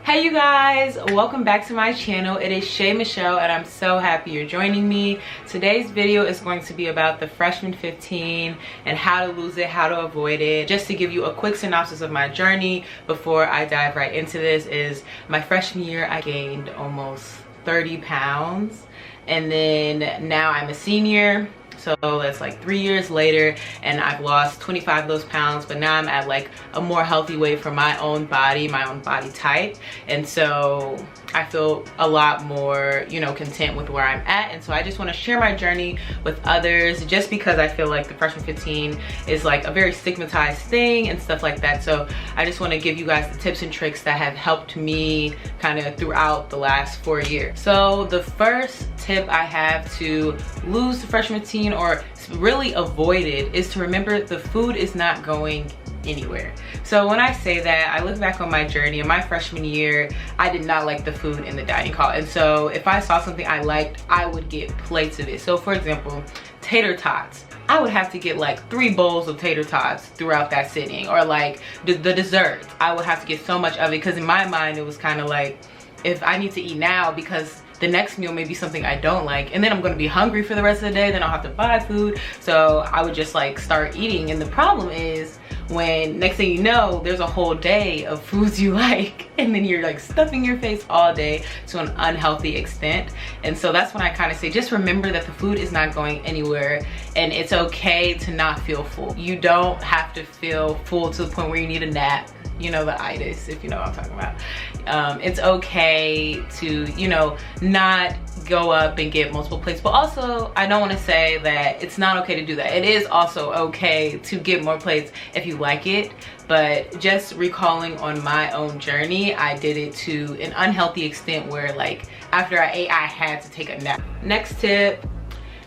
Hey you guys, welcome back to my channel. It is Shay Michelle and I'm so happy you're joining me. Today's video is going to be about the freshman 15 and how to lose it, how to avoid it. Just to give you a quick synopsis of my journey before I dive right into this is my freshman year I gained almost 30 pounds and then now I'm a senior. So that's like 3 years later and I've lost 25 of those pounds, but now I'm at like a more healthy weight for my own body type. And so I feel a lot more, content with where I'm at. And so I just want to share my journey with others just because I feel like the freshman 15 is like a very stigmatized thing and stuff like that. So I just want to give you guys the tips and tricks that have helped me kind of throughout the last 4 years. So the first tip I have to lose the freshman 15 or really avoid it is to remember the food is not going anywhere. So when I say that, I look back on my journey. In my freshman year, I did not like the food in the dining hall, and so if I saw something I liked, I would get plates of it. So for example, tater tots, I would have to get like 3 bowls of tater tots throughout that sitting. Or like the desserts, I would have to get so much of it because in my mind it was kind of like, if I need to eat now because the next meal may be something I don't like and then I'm going to be hungry for the rest of the day, then I'll have to buy food. So I would just like start eating, and the problem is when next thing you know there's a whole day of foods you like and then you're like stuffing your face all day to an unhealthy extent. And so that's when I kind of say, just remember that the food is not going anywhere and it's okay to not feel full. You don't have to feel full to the point where you need a nap, the itis, if you know what I'm talking about. It's okay to not go up and get multiple plates, but also I don't want to say that it's not okay to do that. It is also okay to get more plates if you like it, but just recalling on my own journey, I did it to an unhealthy extent where like after I ate I had to take a nap. Next tip,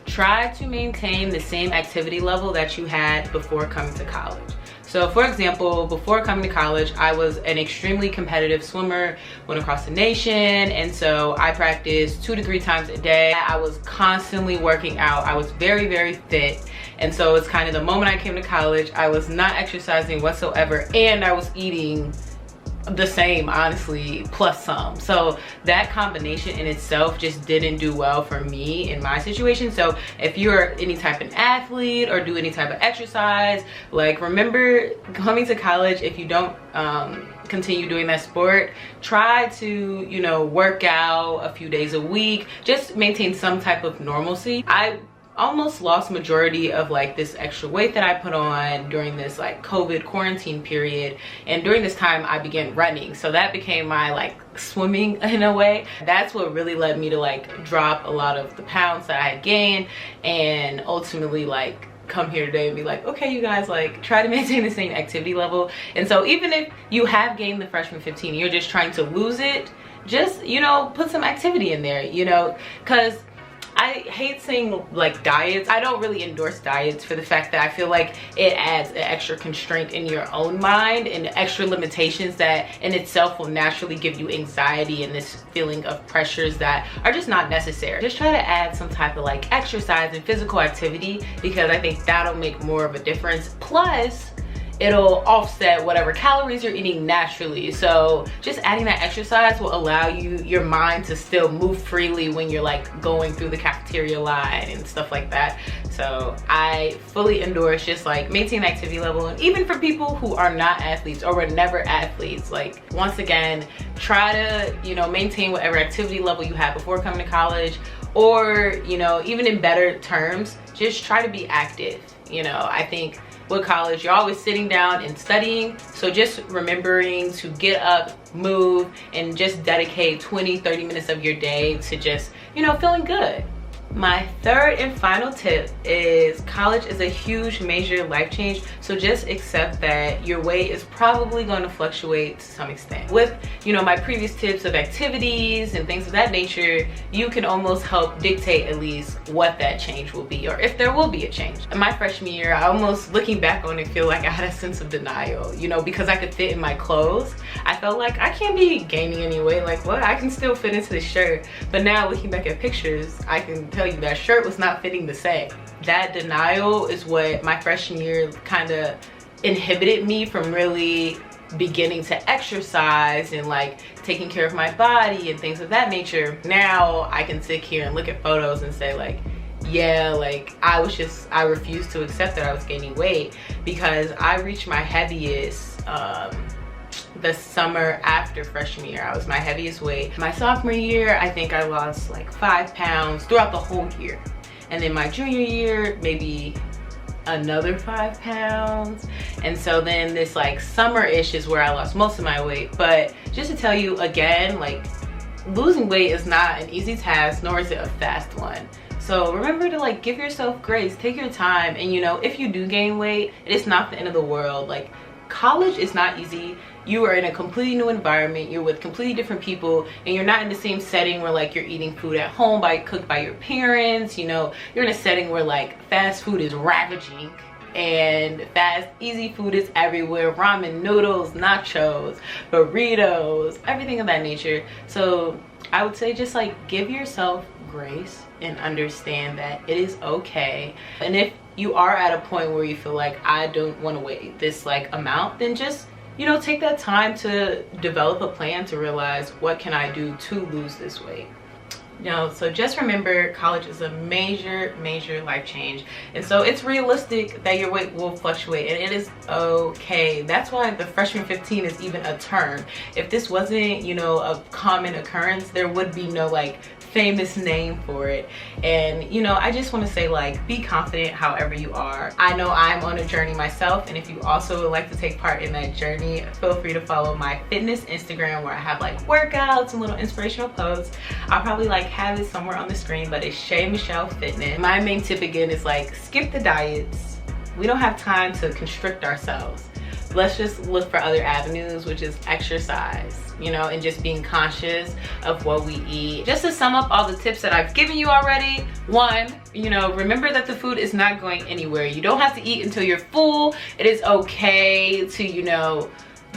try to maintain the same activity level that you had before coming to college. So for example, before coming to college, I was an extremely competitive swimmer, went across the nation, and so I practiced 2 to 3 times a day. I was constantly working out. I was very, very fit. And so it's kind of the moment I came to college, I was not exercising whatsoever, and I was eating the same, honestly, plus some. So that combination in itself just didn't do well for me in my situation. So if you're any type of athlete or do any type of exercise, like remember coming to college, if you don't continue doing that sport, try to work out a few days a week, just maintain some type of normalcy. I almost lost majority of like this extra weight that I put on during this like COVID quarantine period, and during this time I began running, so that became my like swimming in a way. That's what really led me to like drop a lot of the pounds that I had gained and ultimately like come here today and be like, okay you guys, like try to maintain the same activity level. And so even if you have gained the freshman 15, you're just trying to lose it, just put some activity in there, because I hate saying like diets. I don't really endorse diets for the fact that I feel like it adds an extra constraint in your own mind and extra limitations that in itself will naturally give you anxiety and this feeling of pressures that are just not necessary. Just try to add some type of like exercise and physical activity because I think that'll make more of a difference. Plus, it'll offset whatever calories you're eating naturally. So just adding that exercise will allow your mind to still move freely when you're like going through the cafeteria line and stuff like that. So I fully endorse just like maintain activity level. And even for people who are not athletes or were never athletes, like once again, try to maintain whatever activity level you had before coming to college, or even in better terms, just try to be active. I think with college you're always sitting down and studying, so just remembering to get up, move, and just dedicate 20-30 minutes of your day to just feeling good. My third and final tip is college is a huge major life change, so just accept that your weight is probably going to fluctuate to some extent. With my previous tips of activities and things of that nature, you can almost help dictate at least what that change will be or if there will be a change. In my freshman year, I almost, looking back on it, feel like I had a sense of denial, because I could fit in my clothes. I felt like I can't be gaining any weight, like what, I can still fit into this shirt. But now looking back at pictures, I can tell you that shirt was not fitting the same. That denial is what my freshman year kind of inhibited me from really beginning to exercise and like taking care of my body and things of that nature, now I can sit here and look at photos and say like, yeah, like I refused to accept that I was gaining weight, because I reached my heaviest the summer after freshman year. I was my heaviest weight. My sophomore year, I think I lost like 5 pounds throughout the whole year. And then my junior year, maybe another 5 pounds. And so then this like summer-ish is where I lost most of my weight. But just to tell you again, like losing weight is not an easy task, nor is it a fast one. So remember to like give yourself grace, take your time. And you know, if you do gain weight, it is not the end of the world. Like college is not easy. You are in a completely new environment, you're with completely different people, and you're not in the same setting where like you're eating food at home cooked by your parents. You know, you're in a setting where like fast food is ravaging and fast easy food is everywhere. Ramen noodles, nachos, burritos, everything of that nature. So I would say just like give yourself grace and understand that it is okay. And if you are at a point where you feel like I don't want to weigh this like amount, then just, you know, take that time to develop a plan to realize what can I do to lose this weight. You know, so just remember, college is a major life change, and so it's realistic that your weight will fluctuate, and it is okay. That's why the freshman 15 is even a term. If this wasn't, you know, a common occurrence, there would be no like famous name for it. And you know, I just want to say like, be confident however you are. I know I'm on a journey myself, and if you also would like to take part in that journey, feel free to follow my fitness Instagram, where I have like workouts and little inspirational posts. I'll probably like have it somewhere on the screen, but it's Shay Michelle Fitness. My main tip again is like, skip the diets. We don't have time to constrict ourselves. Let's just look for other avenues, which is exercise, you know, and just being conscious of what we eat. Just to sum up all the tips that I've given you already: 1, you know, remember that the food is not going anywhere. You don't have to eat until you're full. It is okay to, you know,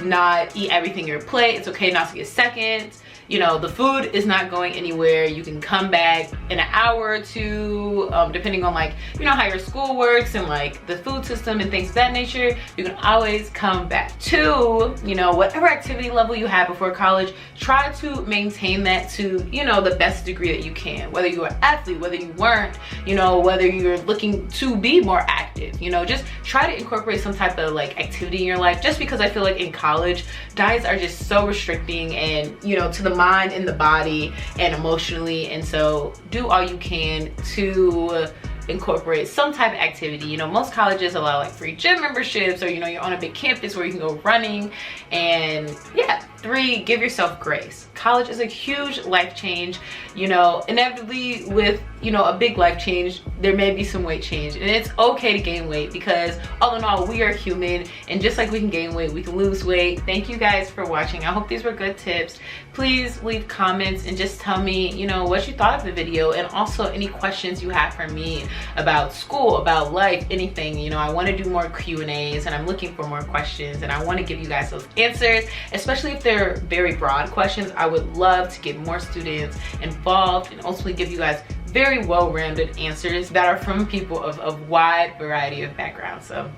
not eat everything on your plate. It's okay not to get seconds. You know, the food is not going anywhere. You can come back in an hour or two, depending on like, you know, how your school works and like the food system and things of that nature. You can always come back. 2, you know, whatever activity level you had before college, try to maintain that to, you know, the best degree that you can. Whether you're an athlete, whether you weren't, you know, whether you're looking to be more active, you know, just try to incorporate some type of like activity in your life. Just because I feel like in college, diets are just so restricting, and you know, to the mind and the body and emotionally. And so do all you can to incorporate some type of activity. You know, most colleges allow like free gym memberships, or you know, you're on a big campus where you can go running. And yeah, 3, give yourself grace. College is a huge life change. You know, inevitably with, you know, a big life change, there may be some weight change, and it's okay to gain weight, because all in all, we are human, and just like we can gain weight, we can lose weight. Thank you guys for watching. I hope these were good tips. Please leave comments and just tell me, you know, what you thought of the video, and also any questions you have for me about school, about life, anything. You know, I want to do more Q&As, and I'm looking for more questions, and I want to give you guys those answers, especially if they're very broad questions. I would love to get more students involved and ultimately give you guys very well-rounded answers that are from people of a wide variety of backgrounds. So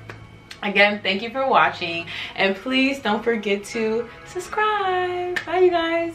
again, thank you for watching, and please don't forget to subscribe. Bye, you guys.